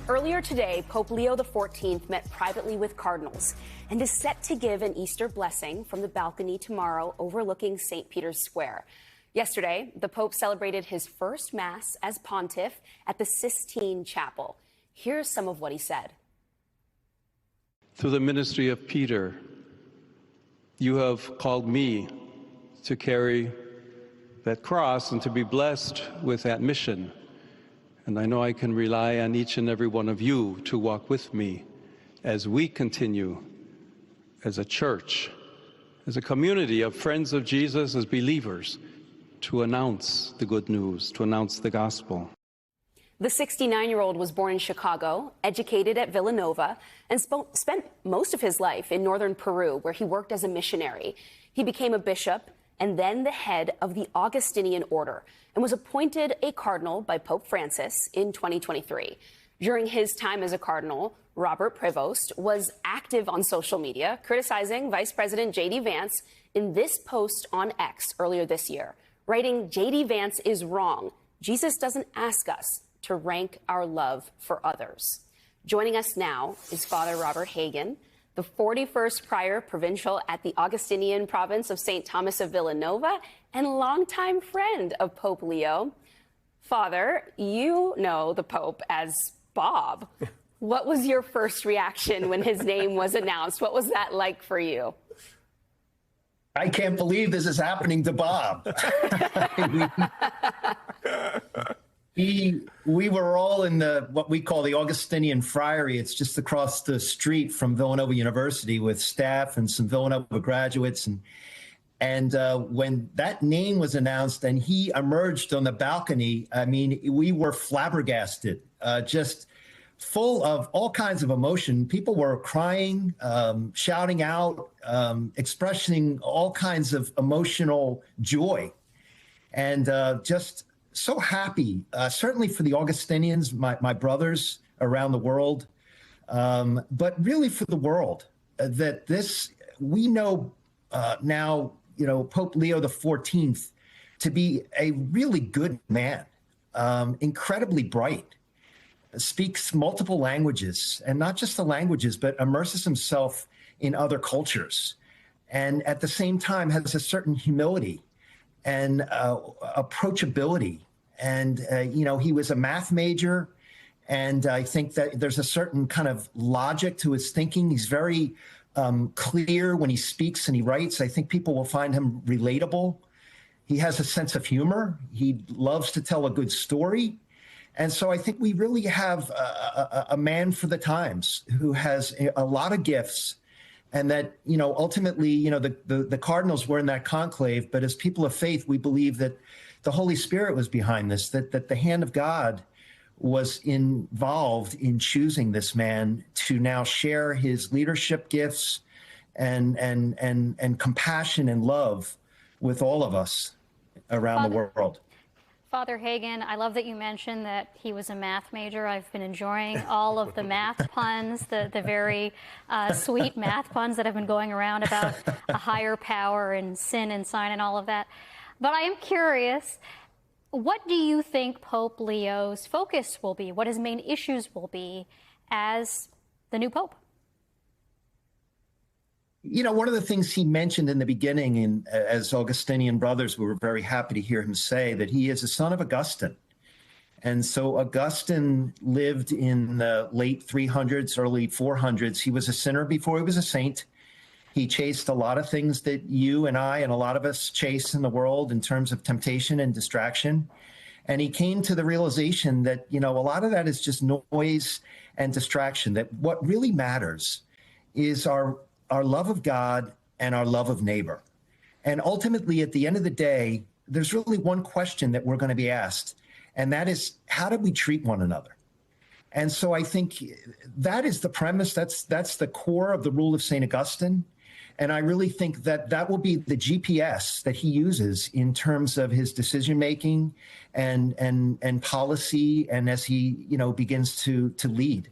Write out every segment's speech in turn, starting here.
Earlier today, Pope Leo XIV met privately with cardinals and is set to give an Easter blessing from the balcony tomorrow overlooking St. Peter's Square. Yesterday, the Pope celebrated his first Mass as pontiff at the Sistine Chapel. Here's some of what he said. Through the ministry of Peter, you have called me to carry that cross and to be blessed with that mission. And I know I can rely on each and every one of you to walk with me as we continue as a church, as a community of friends of Jesus, as believers, to announce the good news, to announce the gospel. The 69-year-old was born in Chicago, educated at Villanova, and spent most of his life in northern Peru, where he worked as a missionary. He became a bishop and then the head of the Augustinian order, and was appointed a cardinal by Pope Francis in 2023. During his time as a cardinal, Robert Prevost was active on social media, criticizing Vice President J.D. Vance in this post on X earlier this year, writing, "J.D. Vance is wrong. Jesus doesn't ask us to rank our love for others." Joining us now is Father Robert Hagen, the 41st prior provincial at the Augustinian province of St. Thomas of Villanova and longtime friend of Pope Leo. Father, you know the Pope as Bob. What was your first reaction when his name was announced? What was that like for you? I can't believe this is happening to Bob. We were all in what we call the Augustinian Friary. It's just across the street from Villanova University with staff and some Villanova graduates. And when that name was announced and he emerged on the balcony, I mean, we were flabbergasted, just full of all kinds of emotion. People were crying, shouting out, expressing all kinds of emotional joy, and just so happy, certainly for the Augustinians, my brothers around the world, but really for the world, that this, we know now, Pope Leo XIV to be a really good man, incredibly bright, speaks multiple languages, and not just the languages, but immerses himself in other cultures, and at the same time has a certain humility and approachability. And, he was a math major, and I think that there's a certain kind of logic to his thinking. He's very clear when he speaks and he writes. I think people will find him relatable. He has a sense of humor. He loves to tell a good story. And so I think we really have a man for the times who has a lot of gifts. And that, ultimately, the cardinals were in that conclave, but as people of faith, we believe that the Holy Spirit was behind this, that the hand of God was involved in choosing this man to now share his leadership gifts and compassion and love with all of us around the world. Father Hagen, I love that you mentioned that he was a math major. I've been enjoying all of the math puns, the very sweet math puns that have been going around about a higher power and sin and sign and all of that. But I am curious, what do you think Pope Leo's focus will be? What his main issues will be as the new Pope? One of the things he mentioned in the beginning, and as Augustinian brothers, we were very happy to hear him say that he is a son of Augustine. And so Augustine lived in the late 300s, early 400s. He was a sinner before he was a saint. He chased a lot of things that you and I and a lot of us chase in the world in terms of temptation and distraction. And he came to the realization that, a lot of that is just noise and distraction, that what really matters is our love of God and our love of neighbor. And ultimately, at the end of the day, there's really one question that we're going to be asked, and that is, how do we treat one another? And so I think that is the premise. That's the core of the rule of St. Augustine. And I really think that that will be the GPS that he uses in terms of his decision-making and policy, and as he, begins to lead.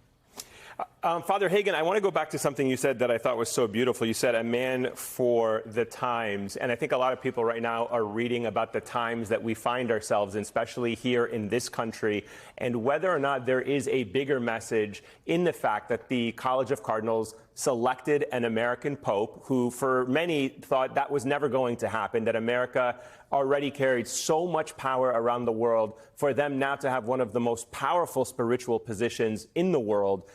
Father Hagen, I want to go back to something you said that I thought was so beautiful. You said a man for the times. And I think a lot of people right now are reading about the times that we find ourselves in, especially here in this country, and whether or not there is a bigger message in the fact that the College of Cardinals selected an American pope who, for many, thought that was never going to happen, that America already carried so much power around the world, for them now to have one of the most powerful spiritual positions in the world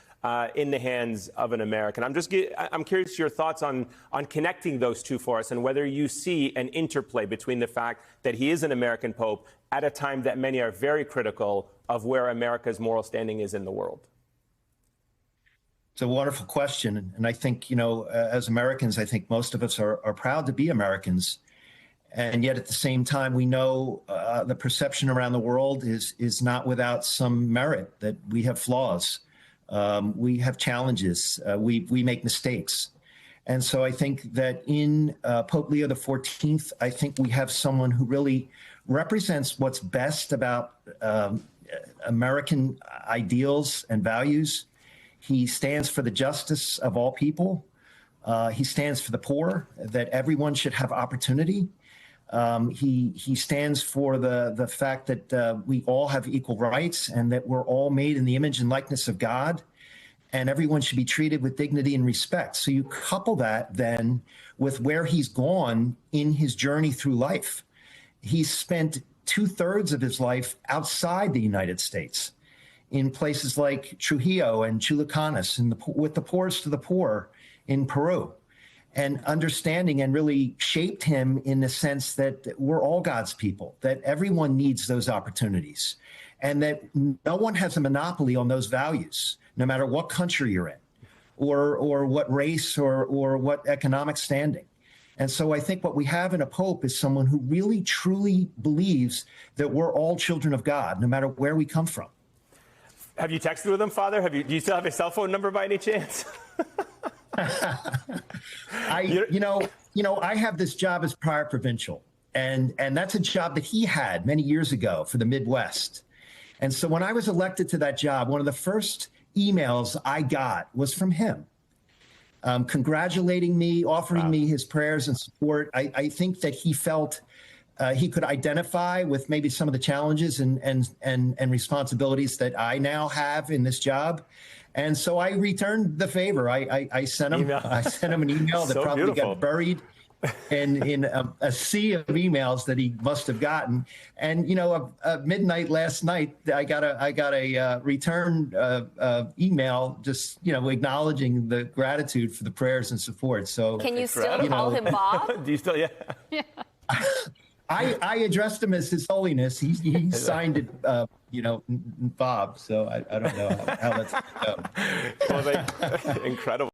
in the hands of an American. I'm curious your thoughts on connecting those two for us, and whether you see an interplay between the fact that he is an American pope at a time that many are very critical of where America's moral standing is in the world. It's a wonderful question. And I think, as Americans, I think most of us are proud to be Americans. And yet at the same time, we know the perception around the world is not without some merit, that we have flaws. We have challenges. We make mistakes. And so I think that in Pope Leo XIV, I think we have someone who really represents what's best about American ideals and values. He stands for the justice of all people. He stands for the poor, that everyone should have opportunity. He stands for the fact that we all have equal rights and that we're all made in the image and likeness of God, and everyone should be treated with dignity and respect. So you couple that then with where he's gone in his journey through life. He's spent 2/3 of his life outside the United States, in places like Trujillo and Chulucanas, and with the poorest of the poor in Peru, and understanding and really shaped him in the sense that we're all God's people, that everyone needs those opportunities, and that no one has a monopoly on those values, no matter what country you're in, or what race or what economic standing. And so I think what we have in a pope is someone who really, truly believes that we're all children of God, no matter where we come from. Have you texted with him, Father? Do you still have his cell phone number by any chance? I have this job as prior provincial, and that's a job that he had many years ago for the Midwest. And so when I was elected to that job, one of the first emails I got was from him, congratulating me, offering me his prayers and support. I think that he felt he could identify with maybe some of the challenges and responsibilities that I now have in this job. And so I returned the favor. I sent him an email that probably beautiful. got buried in a sea of emails that he must have gotten. And midnight last night, I got a return email, just acknowledging the gratitude for the prayers and support. So can you still call him Bob? Do you still? Yeah. I addressed him as His Holiness. He signed it, Bob. So I don't know how that's going to go. Well, incredible.